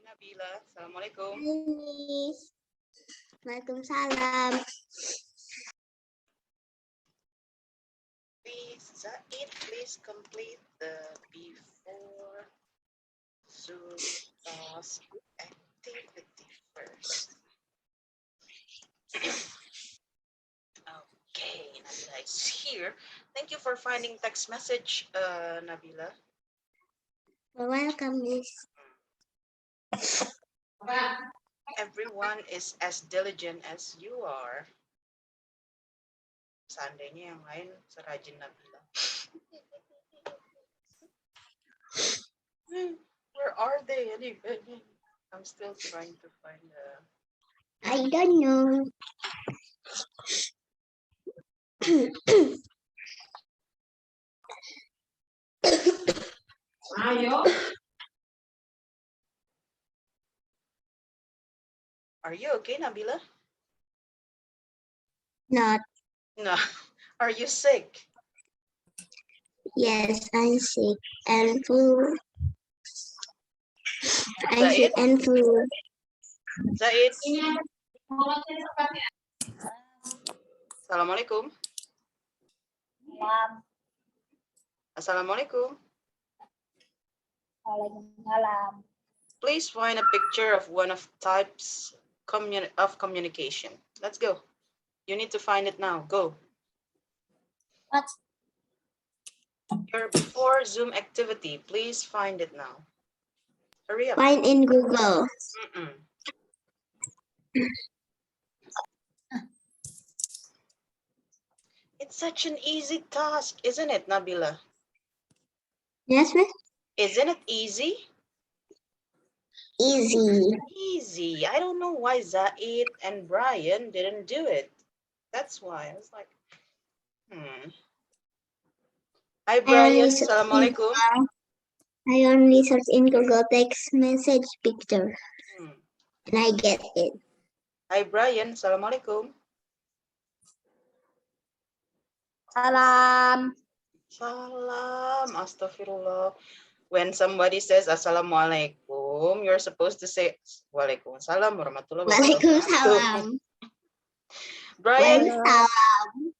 Nabila, Assalamualaikum. Hai, Miss. Waalaikumsalam. Please complete the before Zoom task activity first. Okay, Nabila is here. Thank you for finding text message, Nabila. You're welcome, Miss. Everyone is as diligent as you are. Seandainya yang lain serajin Nabila. Where are they anyway? I'm still trying to find the... I don't know. Are you okay, Nabila? Not. No. Are you sick? Yes, I'm sick and flu. I'm Zaid? sick and flu. Zaid? Assalamualaikum. Assalamualaikum. Waalaikumsalam. Please find a picture of one of types of communication. Let's go. You need to find it now. Go. What? Your before Zoom activity. Please find it now. Hurry up. Find in Google. It's such an easy task, isn't it, Nabila? Yes, Miss? Isn't it easy? Easy. Easy. I don't know why Zaid and Brian didn't do it. That's why I was like, Hi, Brian. Assalamualaikum. I only search in Google text message picture. And I get it. Hi, Brian. Assalamualaikum. Salam. Salam. Astaghfirullah. When somebody says Assalamualaikum, you're supposed to say Waalaikumsalam warahmatullahi wabarakatuh. Waalaikumsalam. Brian, Waalaikumsalam.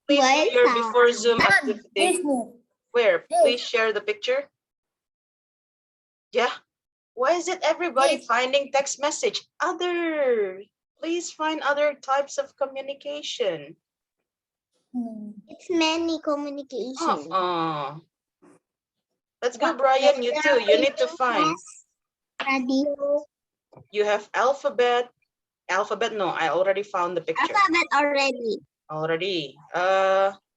please do your before Zoom This activity. move. Where? Please share the picture. Yeah. Why is it everybody finding text message? Other. Please find other types of communication. It's many communication. Let's go, Brian. You too. You need to find. Radio. You have alphabet. Alphabet, no. I already found the picture. Alphabet already. Already.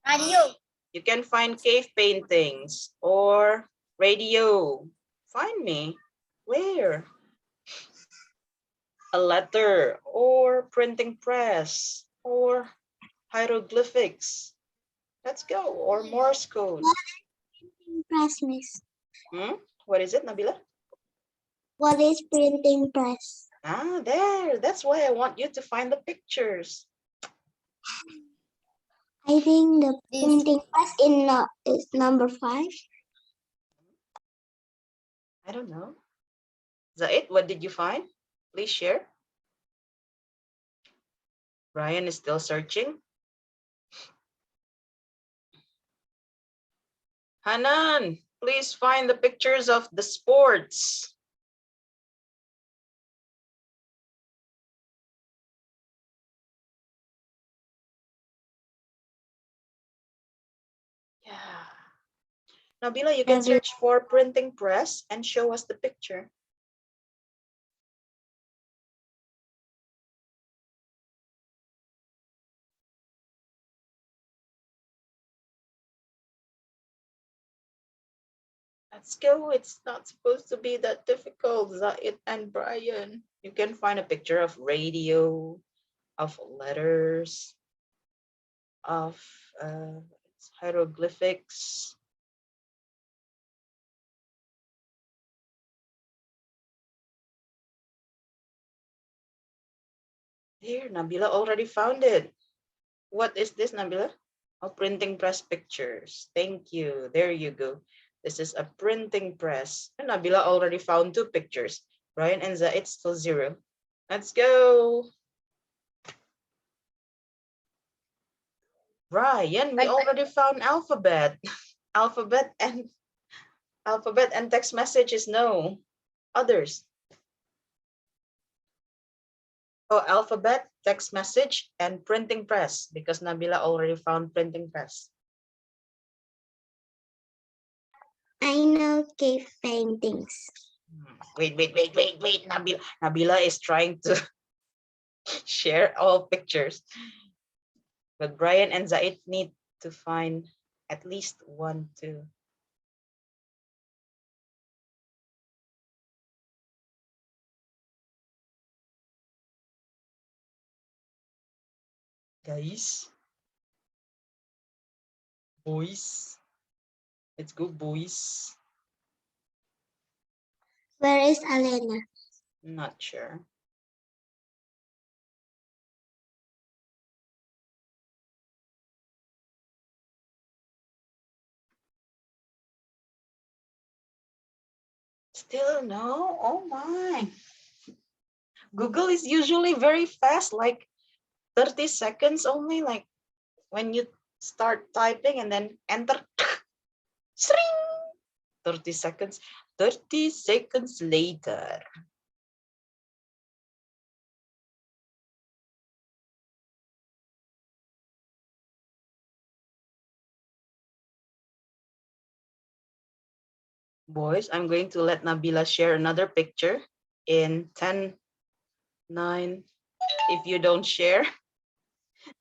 Radio. You can find cave paintings or radio. Find me. Where? A letter or printing press or hieroglyphics. Let's go. Or Morse code. Printing press, Miss. What is it, Nabila? What is printing press? Ah, there. That's why I want you to find the pictures. I think the printing press is number 5. I don't know. Zaid, what did you find? Please share. Brian is still searching. Hanan, please find the pictures of the sports. Yeah. Nabila, you can search for printing press and show us the picture. Let's go. It's not supposed to be that difficult, Zaid and Brian. You can find a picture of radio, of letters, of hieroglyphics. Here, Nabila already found it. What is this, Nabila? Oh, printing press pictures. Thank you. There you go. This is a printing press. And Nabila already found 2 pictures. Brian and Zaid still 0. Let's go. Brian, we already found alphabet. Alphabet and text message is no. Others. Oh, alphabet, text message, and printing press, because Nabila already found printing press. I know cave paintings. Wait. Nabila is trying to share all pictures. But Brian and Zaid need to find at least 1, 2. Guys. Boys. Let's go, boys. Where is Alena? Not sure. Still no? Oh my. Google is usually very fast, like 30 seconds only, like when you start typing and then enter. 30 seconds. 30 seconds later. Boys, I'm going to let Nabila share another picture in 10, 9. If you don't share,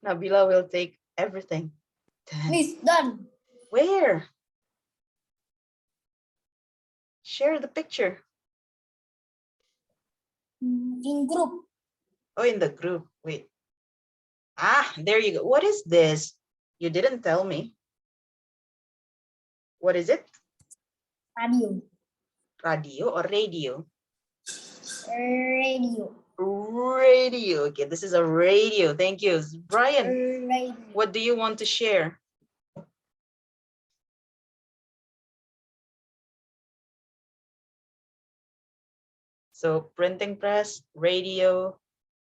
Nabila will take everything. 10. Miss done. Where? Share the picture. In group. Oh, in the group. Wait. Ah, there you go. What is this? You didn't tell me. What is it? Radio. Radio or radio? Radio. Radio. Okay, this is a radio. Thank you. Brian, Radio. what do you want to share? So printing press, radio,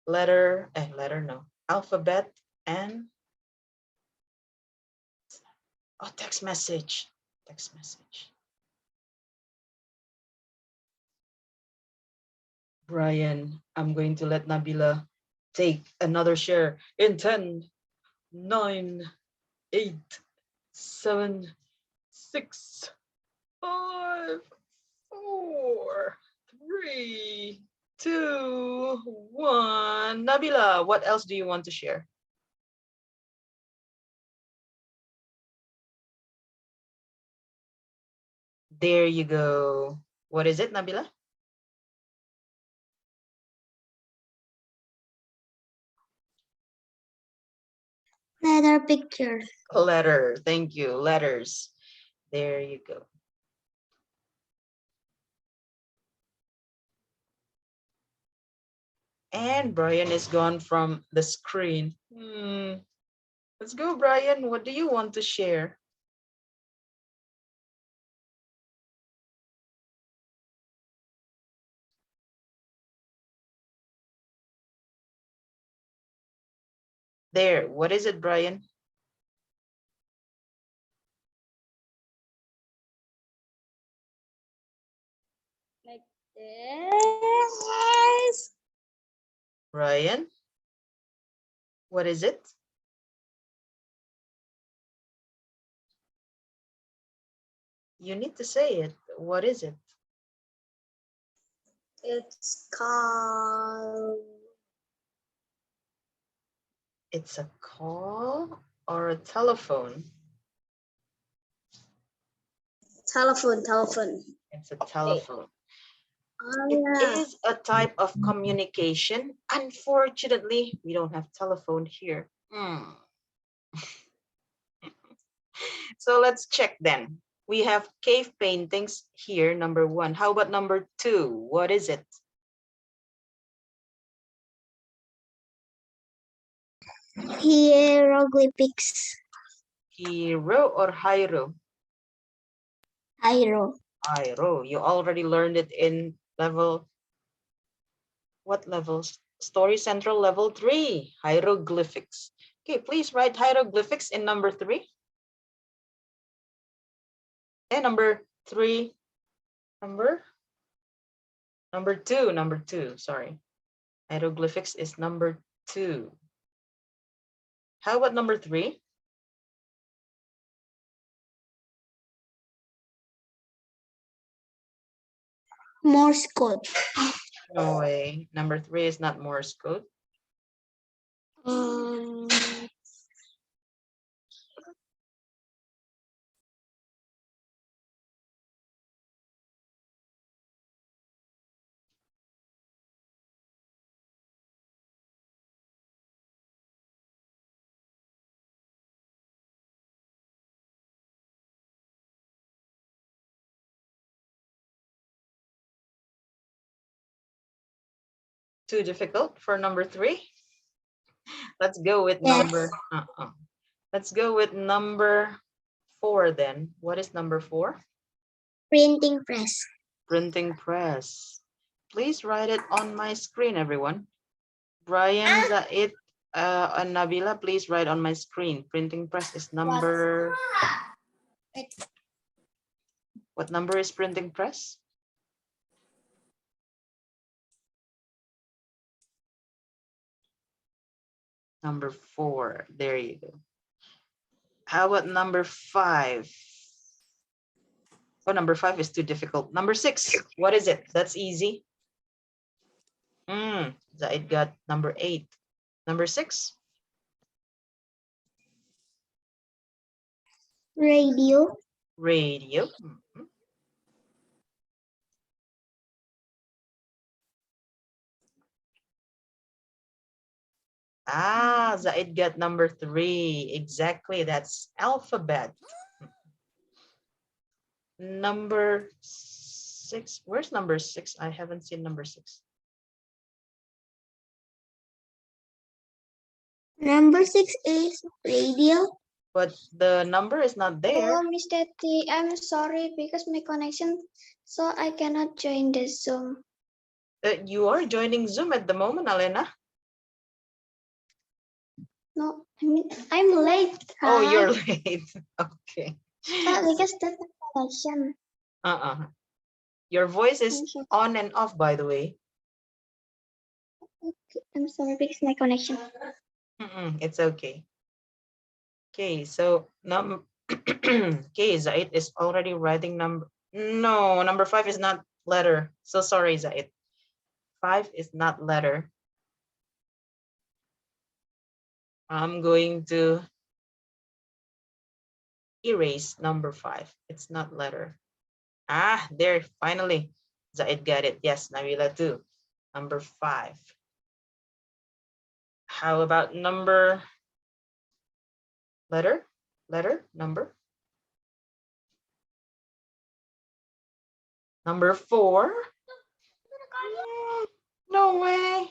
letter no, alphabet, and text message. Text message. Brian, I'm going to let Nabila take another share in 10, 9, 8, 7, 6, 5, 4, 3, 2, 1. Nabila, what else do you want to share? There you go. What is it, Nabila? Letter picture. Letter. Thank you. Letters. There you go. And Brian is gone from the screen. Let's go, Brian. What do you want to share? There. What is it, Brian? Like this. Brian? What is it? You need to say it. What is it? It's called. It's a call or a telephone? Telephone. It's a telephone. Oh, It yeah. is a type of communication. Unfortunately, we don't have telephone here. So let's check then. We have cave paintings here, number 1. How about number 2? What is it? Hieroglyphics. Hero or Hyro? Hyro. Hyro. You already learned it in level What levels? Story Central level 3, hieroglyphics. Okay, please write hieroglyphics in number 3. And number 3, number 2, sorry. Hieroglyphics is number 2. How about number 3? Morse code. No way. Number 3 is not Morse code. Um, Too difficult for number 3? Let's go with yes. number Let's go with number 4 then. What is number 4? Printing press. Printing press. Please write it on my screen, everyone. Brian, Zaid, and Nabila, please write on my screen. Printing press is number... What number is printing press? Number 4. There you go. How about number 5? Oh, number 5 is too difficult. Number 6. What is it? That's easy. Zaid got number 8. Number 6. Radio. Radio. Zaid got number 3. Exactly. That's alphabet. Number 6. Where's number 6? I haven't seen number 6. Number 6 is radio. But the number is not there. Oh, Miss Tati, I'm sorry because my connection, so I cannot join the Zoom. You are joining Zoom at the moment, Alena. No, I mean, I'm late. Oh, Huh? you're late. Okay. Because that's the connection. Your voice is Okay. on and off, by the way. I'm sorry because my connection. It's okay. Okay, so okay, Zaid is already writing number. No, number 5 is not letter. So sorry, Zaid. 5 is not letter. I'm going to erase number 5. It's not letter. There, finally. Zaid got it. Yes, Nabila too. Number 5. How about number? Letter, number. Number 4. No way.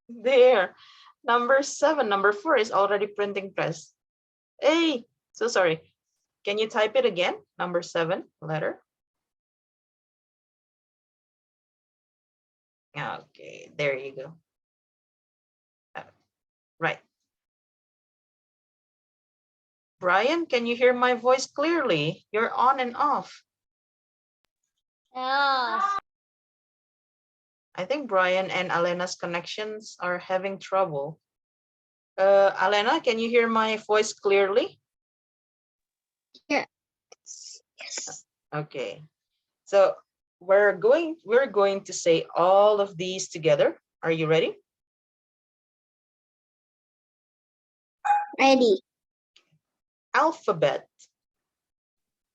There. Number 7. Number 4 is already printing press. Hey, so sorry. Can you type it again? Number 7, letter. Okay, there you go. Right. Brian, can you hear my voice clearly? You're on and off. Yes. I think Brian and Alena's connections are having trouble. Alena, can you hear my voice clearly? Yes. Okay. So we're going to say all of these together. Are you ready? Ready. Alphabet.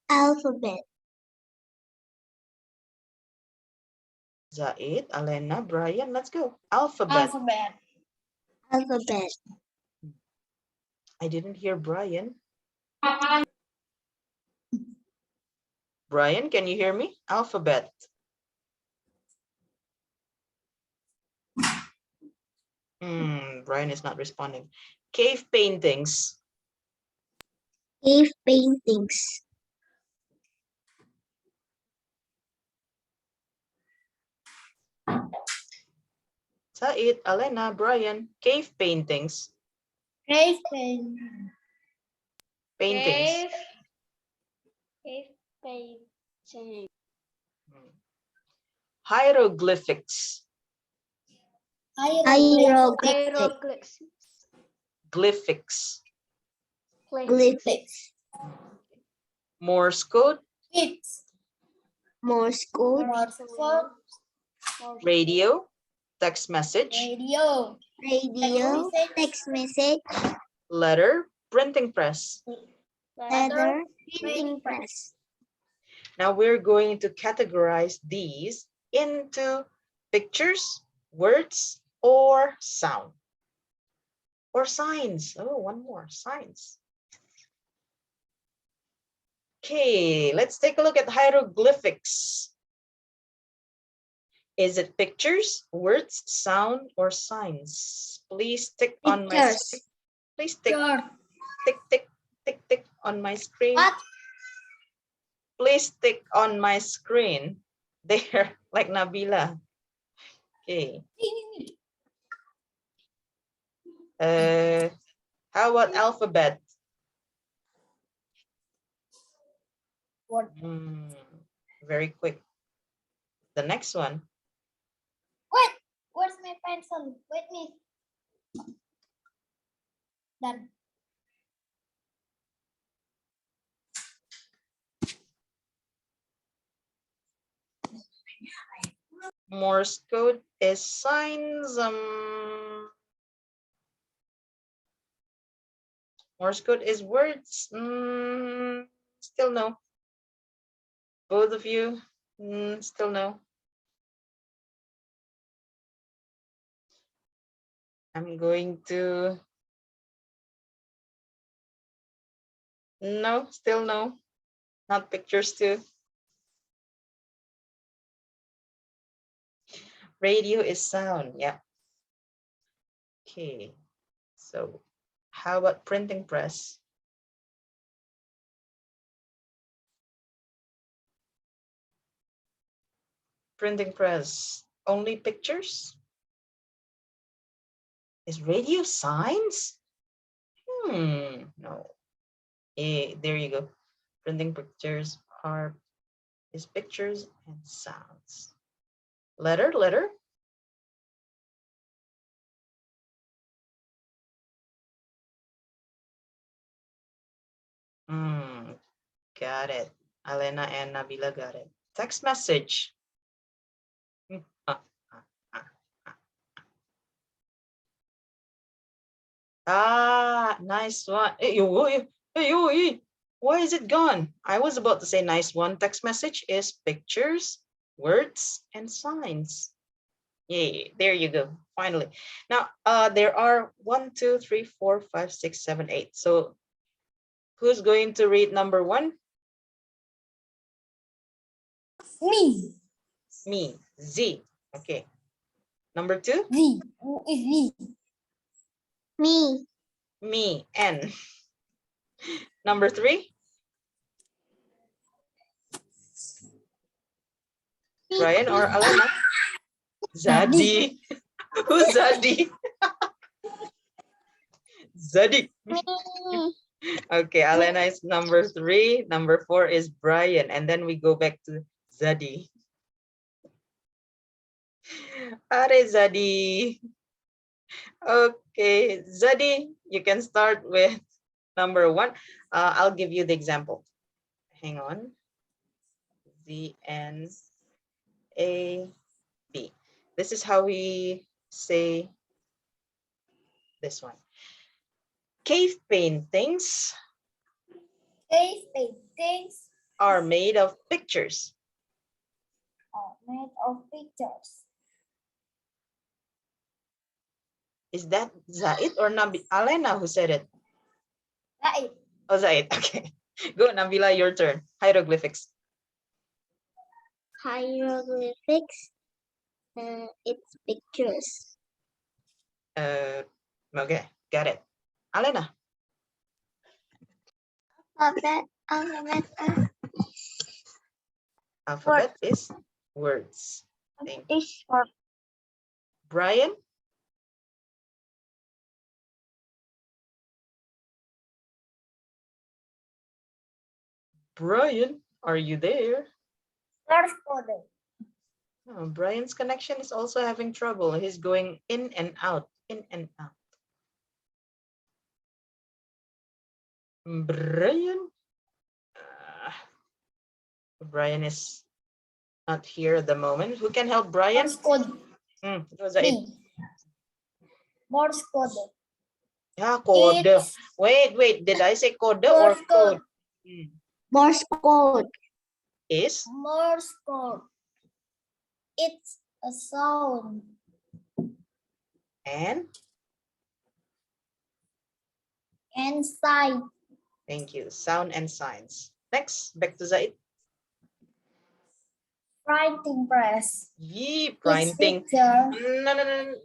Alphabet. Zaid, Alena, Brian, let's go. Alphabet. Alphabet. Alphabet. I didn't hear Brian. Brian, can you hear me? Alphabet. Brian is not responding. Cave paintings. Cave paintings. Said, Alena, Brian, cave paintings. Cave painting. Paintings. Cave painting. Hieroglyphics. Hieroglyphics. Glyphics. Glyphics. Morse code. Morse code. Radio. Text message. Radio. Radio. Text message. Letter. Printing press. Leather. Printing press. Now we're going to categorize these into pictures, words, or sound. Or signs. Oh, one more, signs. Okay, let's take a look at hieroglyphics. Is it pictures, words, sound, or signs? Please tick on my screen. Please tick, tick on my screen. What? Please tick on my screen. There, like Nabila. Okay. How about alphabet? Very quick. The next one. Wait, where's my pencil? Wait me. Done. Morse code is signs. Morse code is words. Still no. Both of you, still no. I'm going to. No, still no. Not pictures too. Radio is sound, yeah. Okay, so how about printing press? Printing press, only pictures? Is radio signs? No. There you go. Printing pictures is pictures and sounds. Letter. Got it. Alena and Nabila got it. Text message. Nice one. Hey, why is it gone? I was about to say nice one. Text message is pictures, words, and signs. Yay, there you go. Finally. Now, there are 1, 2, 3, 4, 5, 6, 7, 8. So who's going to read number 1? Me. Me, Z. Okay. Number 2? Z. Who is Z? Me. Me, N. Number 3? Brian or Alena? Zadie. Who's Zadie? Zadie. Okay, Alena is number 3. Number 4 is Brian. And then we go back to Zadie. Are Zadie. Okay, Zadie, you can start with number 1. I'll give you the example. Hang on. ZNAB. This is how we say this one. Cave paintings are made of pictures. Is that Zaid or Alena who said it? Zaid. Oh, Zaid. Okay. Go, Nabila, your turn. Hieroglyphics. Hieroglyphics. It's pictures. Okay, got it. Alena. Alphabet is words. Thank you. Brian. Brian, are you there? Morse code. Oh, Brian's connection is also having trouble. He's going in and out, in and out. Brian? Brian is not here at the moment. Who can help Brian? Morse code. It was it. Morse code. Yeah, code. Wait. Did I say code or Morse code? code. Morse code. Is? Morse code. It's a sound. And? And sign. Thank you. Sound and signs. Next, back to Zaid. Printing press. Yee, It's printing. picture. No,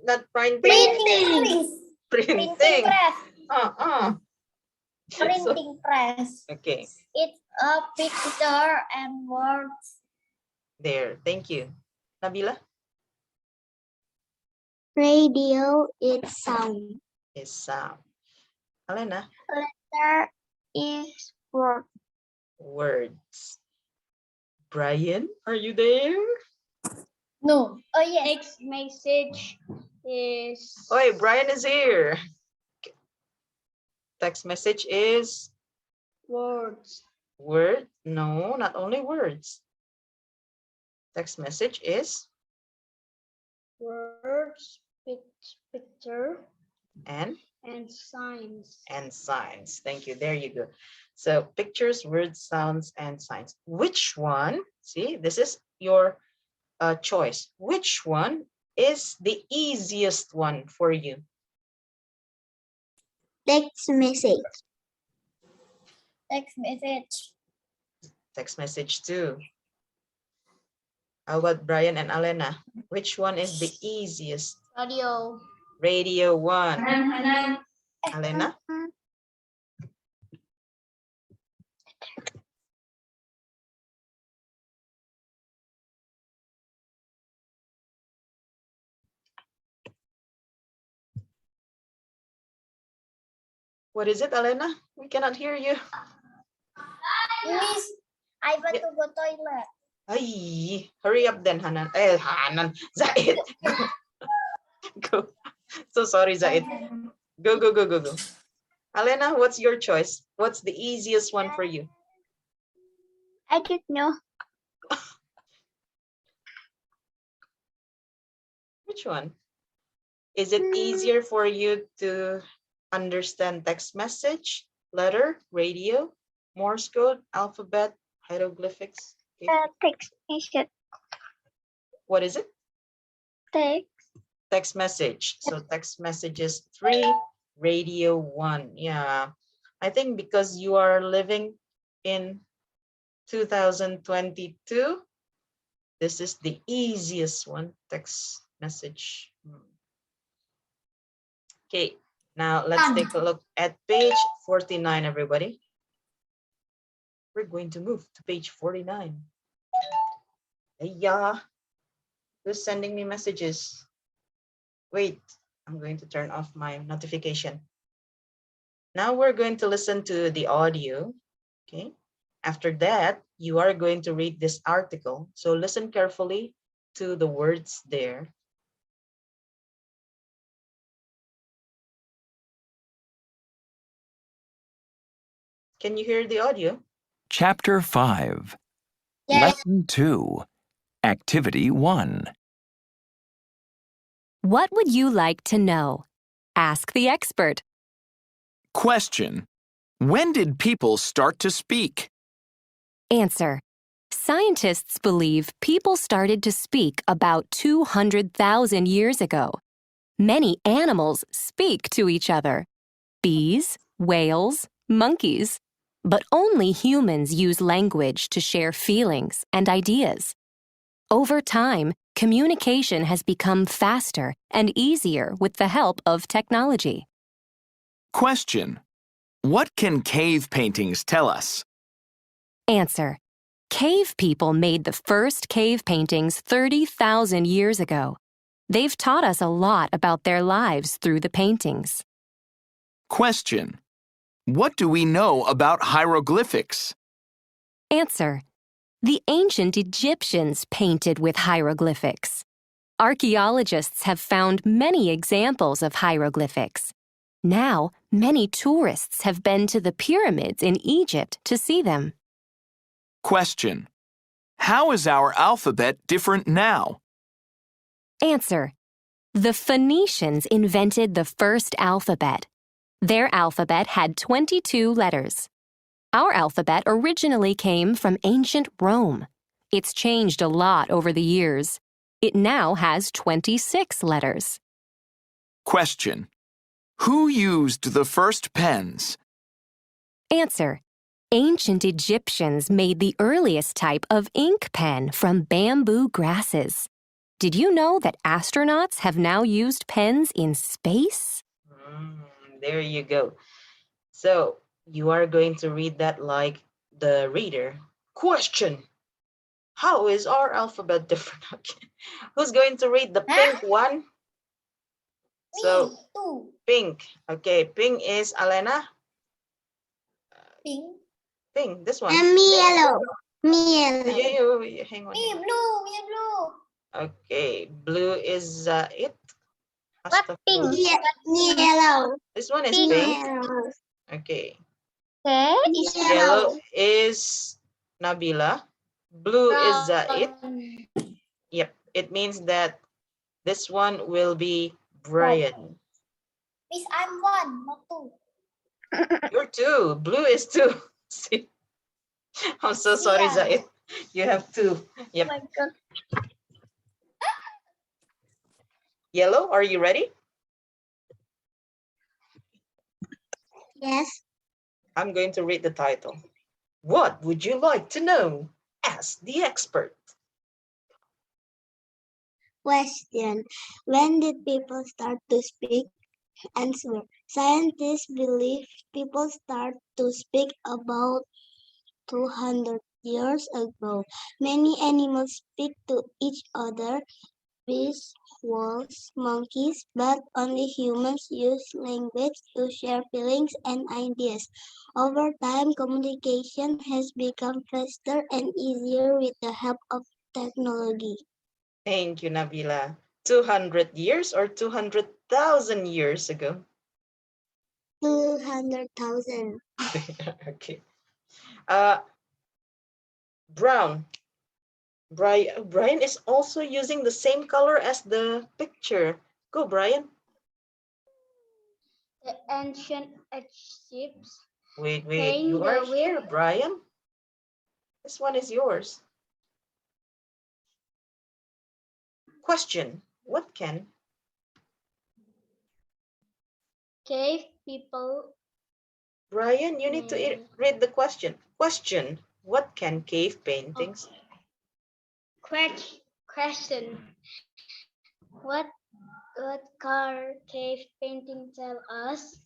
not printing. Printing. Printing. Printing press. So, Printing press. okay, It's a picture and words. there. Thank you. Nabila? Radio, it's sound. Is sound. Alena? Letter is word. Words. Brian, are you there? No. Oh, yes. Next message is Oi, Brian is here. Text message is words. word. No, not only words. Text message is Words, picture, and signs. signs. Thank you. There you go. So pictures, words, sounds, and signs. Which one? See, this is your choice. Which one is the easiest one for you? Text message. Text message. Text message too. How about Brian and Alena? Which one is the easiest? Radio. Radio one. Alena? What is it, Alena? We cannot hear you. Miss, I want to go toilet. Ay, hurry up then, Hanan. Hanan. Zaid. Go. So sorry, Zaid. Go. Alena, what's your choice? What's the easiest one for you? I don't know. Which one? Is it easier for you to understand text message, letter, radio, Morse code, alphabet, hieroglyphics? Okay. Text message. What is it? Text. Text message. So text messages 3, radio 1. Yeah. I think because you are living in 2022, this is the easiest one, text message. Okay, now let's take a look at page 49, everybody. We're going to move to page 49. Yeah, who's sending me messages? Wait, I'm going to turn off my notification. Now we're going to listen to the audio, okay? After that, you are going to read this article. So listen carefully to the words there. Can you hear the audio? Chapter 5. Yes. Lesson 2. Activity 1. What would you like to know? Ask the expert. Question. When did people start to speak? Answer. Scientists believe people started to speak about 200,000 years ago. Many animals speak to each other. Bees, whales, monkeys. But only humans use language to share feelings and ideas. Over time, communication has become faster and easier with the help of technology. Question. What can cave paintings tell us? Answer. Cave people made the first cave paintings 30,000 years ago. They've taught us a lot about their lives through the paintings. Question. What do we know about hieroglyphics? Answer. The ancient Egyptians painted with hieroglyphics. Archaeologists have found many examples of hieroglyphics. Now, many tourists have been to the pyramids in Egypt to see them. Question. How is our alphabet different now? Answer. The Phoenicians invented the first alphabet. Their alphabet had 22 letters. Our alphabet originally came from ancient Rome. It's changed a lot over the years. It now has 26 letters. Question. Who used the first pens? Answer. Ancient Egyptians made the earliest type of ink pen from bamboo grasses. Did you know that astronauts have now used pens in space? There you go. So you are going to read that like the reader. Question. How is our alphabet different? Okay. Who's going to read the pink one? So pink. Okay, pink is Alena. Pink. Pink, this one. Me yellow. Me yellow. Hang on. Me blue. Me blue. Okay, blue is it. What pink? Me yellow. This one is Me pink. yellow. Okay. Okay. Yellow is Nabila. Blue is it. Yep, it means that this one will be Brian. Miss, I'm one, not two. You're two. Blue is two. See? I'm so sorry, Yeah. Zaid. You have two. Yep. Oh my God. Yellow, are you ready? Yes. I'm going to read the title. What would you like to know? Ask the expert. Question. When did people start to speak? Answer. Scientists believe people start to speak about 200 years ago. Many animals speak to each other, bees, wolves, monkeys, but only humans use language to share feelings and ideas. Over time, communication has become faster and easier with the help of technology. Thank you, Nabila. 200 years or 200,000 years ago? 200,000. Okay. Brown. Brian is also using the same color as the picture. Go, Brian. The ancient Egyptians. Wait, Playing you are the here, Brian. This one is yours. Question. What can Cave people. Brian, you need to read the question. Question. What can cave paintings? Question. What car cave painting tell us?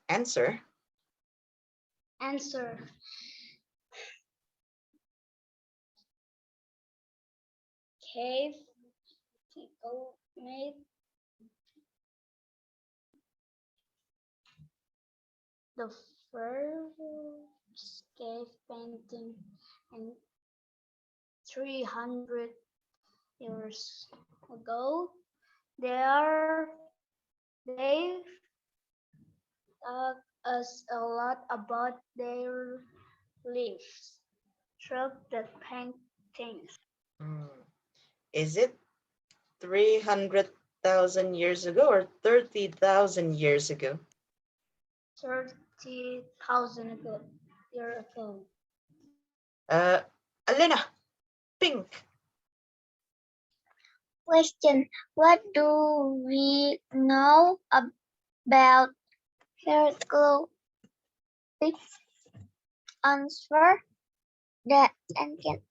Answer. Answer. Cave people made the first cave painting in 300 years ago. They taught us a lot about their lives through the paintings. Is it 300,000 years ago or 30,000 years ago? 30,000 years ago. Alena, pink. Question. What do we know about hieroglyphics? Answer. The ancient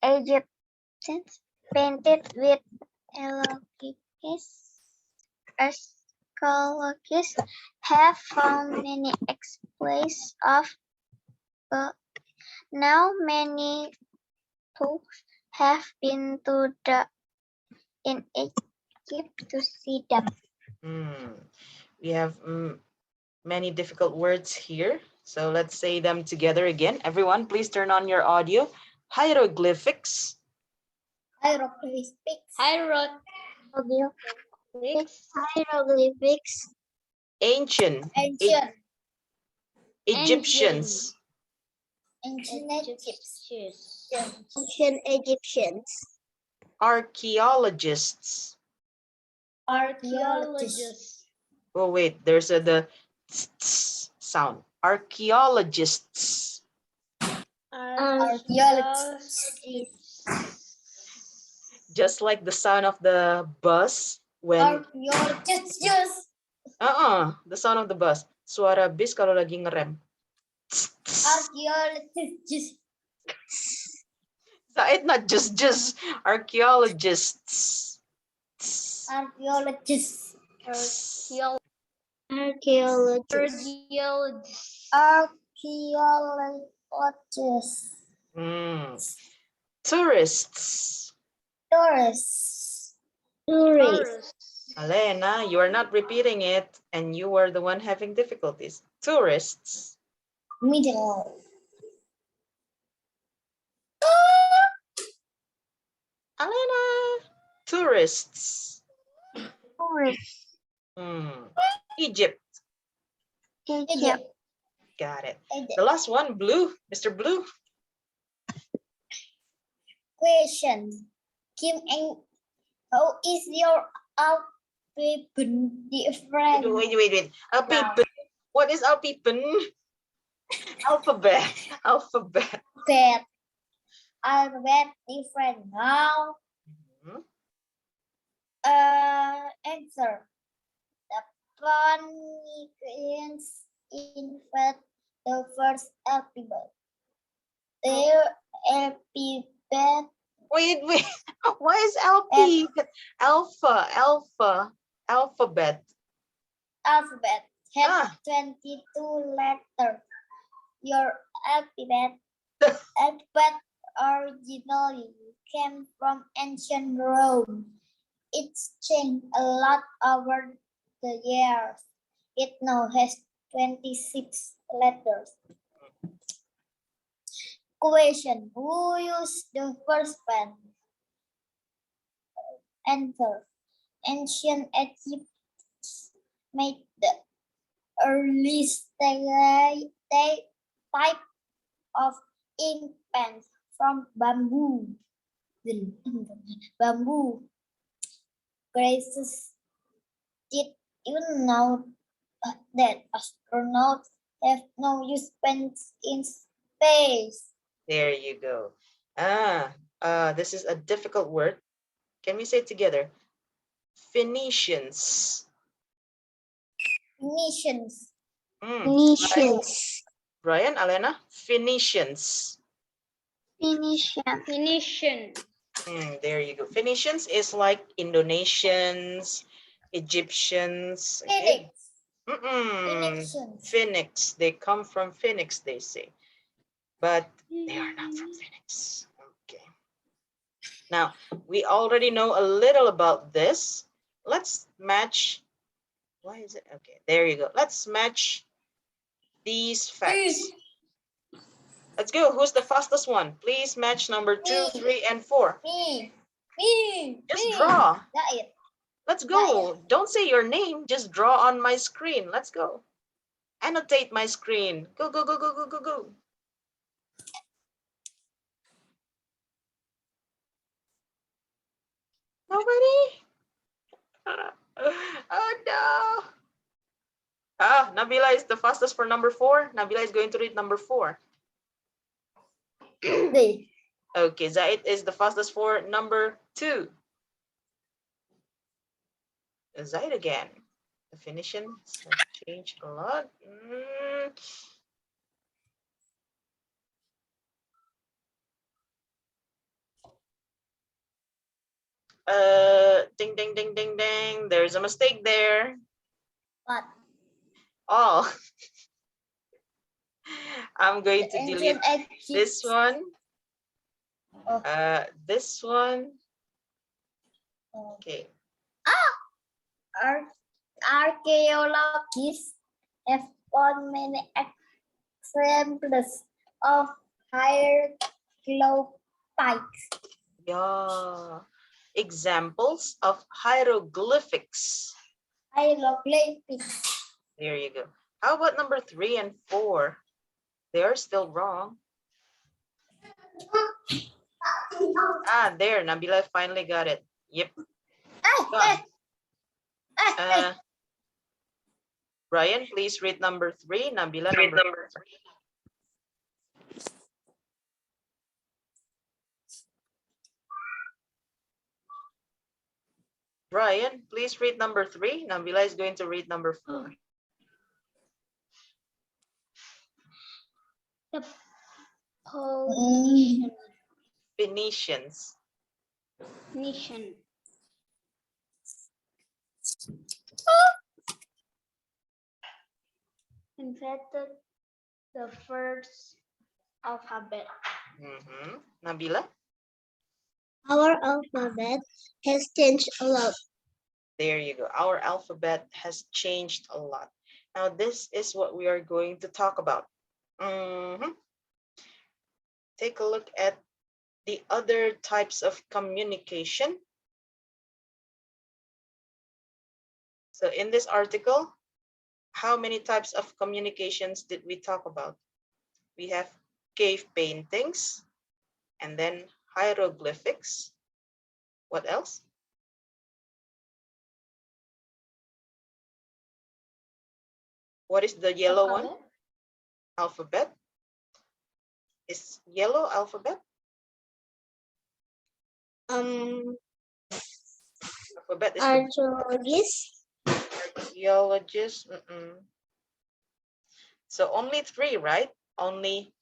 Egyptians painted with hieroglyphs. Archaeologists have found many examples of now many tours have been to the in Egypt to see them. We have many difficult words here. So let's say them together again. Everyone, please turn on your audio. Hieroglyphics. Hieroglyphics. Hieroglyphics. Hieroglyphics. Ancient. Ancient. Egyptians. Ancient Egyptians. Ancient Egyptians. Archaeologists. Archaeologists. Oh wait, there's the sound. Archaeologists. Archaeologists. Just like the sound of the bus when Archaeologists. the sound of the bus. Suara bis kalau lagi ngerem. Archaeologists. It's not just archaeologists. Archaeologists. Archaeologists. Archaeologists. Tourists. Tourists. Tourists. Alena, you are not repeating it and you are the one having difficulties. Tourists. Middle. Alena. Tourists. Tourists. Egypt. Egypt. Got it. The last one, Blue. Mr. Blue. Question. Kim and how is your outfit different? Wait. Alpipen. What is Alpipen? Alphabet. Alphabet. Alphabet different now. Answer. The Phoenicians invent the first alphabet. Their alphabet. Wait. Why is alphabet? Alphabet. Alphabet has 22 letters. Your alphabet originally came from ancient Rome. It's changed a lot over the years. It now has 26 letters. Question. Who used the first pen? Answer. Ancient Egypt made the earliest type of ink pen from bamboo. Bamboo. Graces, did you know that astronauts have no use pens in space? There you go. This is a difficult word. Can we say it together? Phoenicians. Phoenicians. Phoenicians. Brian, Alena, Phoenicians. Phoenician. There you go. Phoenicians is like Indonesians, Egyptians. Okay? Phoenix. They come from Phoenix, they say. But they are not from Phoenix. Okay. Now, we already know a little about this. Let's match. Why is it? Okay, there you go. Let's match these facts. Let's go. Who's the fastest one? Please match number 2, 3, and 4. Me. Just draw. Got it. Let's go. Don't say your name. Just draw on my screen. Let's go. Annotate my screen. Go. Nobody? Oh no. Nabila is the fastest for number 4. Nabila is going to read number 4. Okay, Zaid is the fastest for number 2. Zaid again. Definitions have changed a lot. Ding. There's a mistake there. What? Oh. I'm going to delete this one. This one. Okay. Archaeologists have found many examples of hieroglyphics. Yeah. Examples of hieroglyphics. Hieroglyphics. There you go. How about number 3 and 4? They are still wrong. Ah, there. Nabila finally got it. Yep. Done. Brian, please read number 3. Nabila, number 4. Brian, please read number 3. Nabila is going to read number 4. The Phoenician. Phoenicians. Invented the first alphabet. Nabila? Our alphabet has changed a lot. There you go. Our alphabet has changed a lot. Now, this is what we are going to talk about. Take a look at the other types of communication. So in this article, how many types of communications did we talk about? We have cave paintings, and then hieroglyphics. What else? What is the yellow one? Alphabet. Is yellow alphabet? Alphabet is Archaeologists. archaeologists. So only 3, right? Only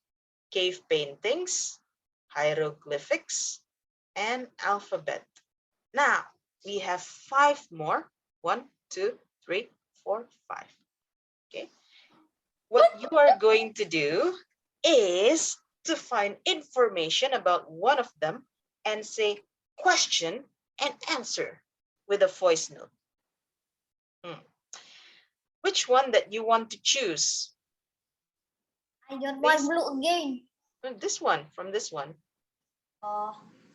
cave paintings, hieroglyphics, and alphabet. Now we have 5 more. 1, 2, 3, 4, 5. Okay. What you are going to do is to find information about one of them and say question and answer with a voice note. Which one that you want to choose? I don't want blue again. This one, from this one.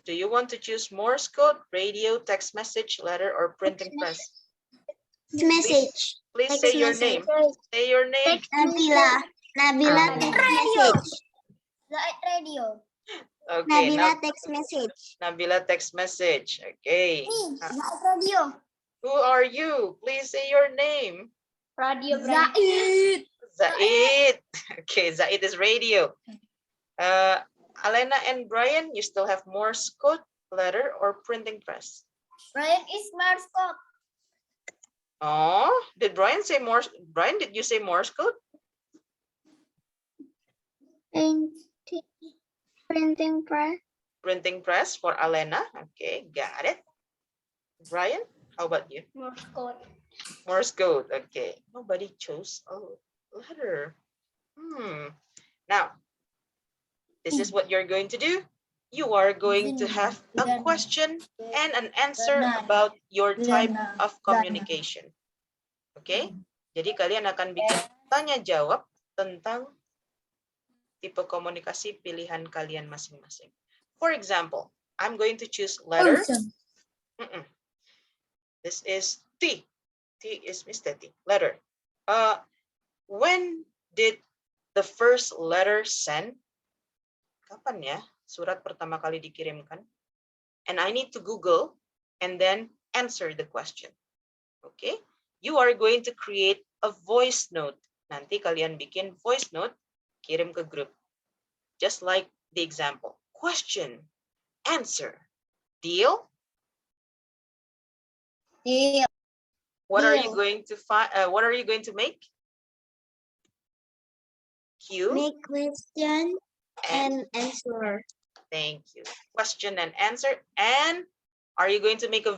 Do you want to choose Morse code, radio, text message, letter, or printing press? Message. Please say your name. Say your name. Nabila. Nabila text message. Radio. Okay, Nabila text message. Nabila text message. Okay. Radio. Who are you? Please say your name. Radio. Zaid. Zaid. Okay, Zaid is radio. Alena and Brian, you still have Morse code, letter, or printing press? Brian is Morse code. Oh, did Brian say Morse? Brian, did you say Morse code? Printing press. Printing press for Alena. Okay, got it. Brian, how about you? Morse code. Morse code. Okay, nobody chose a letter. Now, this is what you're going to do. You are going to have a question and an answer about your type of communication. Okay? Jadi kalian akan bikin tanya jawab tentang tipe komunikasi pilihan kalian masing-masing. For example, I'm going to choose letter. This is T. T is Miss Teti. Letter. When did the first letter send? Kapan ya surat pertama kali dikirimkan? And I need to Google and then answer the question. Okay? You are going to create a voice note. Nanti kalian bikin voice note, kirim ke grup. Just like the example. Question, answer. Deal? Deal. What are you going to find? What are you going to make? Q. Make question and answer. Thank you. Question and answer. And are you going to make a